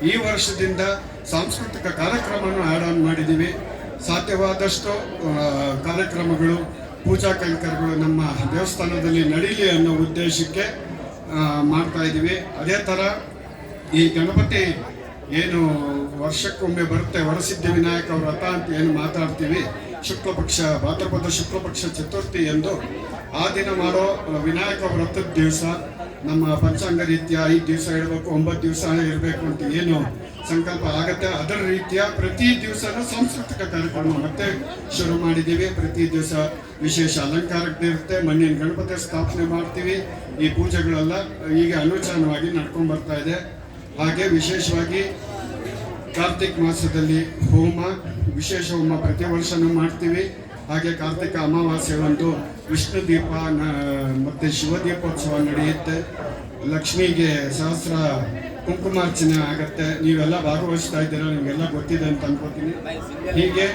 ಈ ವರ್ಷದಿಂದ ಸಾಂಸ್ಕೃತಿಕ ಕಾರ್ಯಕ್ರಮವನ್ನು ಆ್ಯಡ್ ಆನ್ ಮಾಡಿದ್ದೀವಿ. ಸಾಧ್ಯವಾದಷ್ಟು ಕಾರ್ಯಕ್ರಮಗಳು, ಪೂಜಾ ಕೈಂಕರ್ಯಗಳು ನಮ್ಮ ದೇವಸ್ಥಾನದಲ್ಲಿ ನಡೀಲಿ ಅನ್ನೋ ಉದ್ದೇಶಕ್ಕೆ ಮಾಡ್ತಾ ಇದ್ದೀವಿ. ಅದೇ ಥರ ಈ ಗಣಪತಿ ಏನು ವರ್ಷಕ್ಕೊಮ್ಮೆ ಬರುತ್ತೆ, ವರಸಿದ್ಧಿ ವಿನಾಯಕ ವ್ರತ ಅಂತ ಏನು ಮಾತಾಡ್ತೀವಿ, ಶುಕ್ಲಪಕ್ಷ ಭಾದ್ರಪದ ಶುಕ್ಲಪಕ್ಷ ಚತುರ್ಥಿ ಎಂದು ಆ ದಿನ ಮಾಡೋ ವಿನಾಯಕ ವ್ರತದ ದಿವಸ ನಮ್ಮ ಪಂಚಾಂಗ ರೀತಿಯ 5 ದಿವಸ ಇರಬೇಕು, 9 ದಿವಸ ಇರಬೇಕು ಅಂತ ಏನು ಸಂಕಲ್ಪ ಆಗುತ್ತೆ, ಅದರ ರೀತಿಯ ಪ್ರತಿ ದಿವಸನೂ ಸಾಂಸ್ಕೃತಿಕ ಕಾರ್ಯಕ್ರಮ ಮತ್ತೆ ಶುರು ಮಾಡಿದ್ದೀವಿ. ಪ್ರತಿ ದಿವಸ ವಿಶೇಷ ಅಲಂಕಾರಕ್ಕಿರುತ್ತೆ, ಮಣ್ಣಿನ ಗಣಪತಿ ಸ್ಥಾಪನೆ ಮಾಡ್ತೀವಿ. ಈ ಪೂಜೆಗಳೆಲ್ಲ ಈಗ ಅನುಚಾನವಾಗಿ ನಡ್ಕೊಂಡು ಬರ್ತಾ ಇದೆ. ಹಾಗೆ ವಿಶೇಷವಾಗಿ ಕಾರ್ತಿಕ್ ಮಾಸದಲ್ಲಿ ವಿಶೇಷ ಹೋಮ ಪ್ರತಿ ವರ್ಷನೂ ಮಾಡ್ತೀವಿ. ಹಾಗೆ ಕಾರ್ತಿಕ ಅಮಾವಾಸ್ಯೆ ಒಂದು ವಿಷ್ಣು ದೀಪ ಮತ್ತು ಶಿವದೀಪೋತ್ಸವ ನಡೆಯುತ್ತೆ. ಲಕ್ಷ್ಮಿಗೆ ಸಹಸ್ರ ಕುಂಕುಮಾರ್ಚನೆ ಆಗತ್ತೆ. ನೀವೆಲ್ಲ ಭಾಗವಹಿಸ್ತಾ ಇದ್ದೀರಾ, ನಿಮಗೆಲ್ಲ ಗೊತ್ತಿದೆ ಅಂತ ಅನ್ಕೋತೀನಿ. ಹೀಗೆ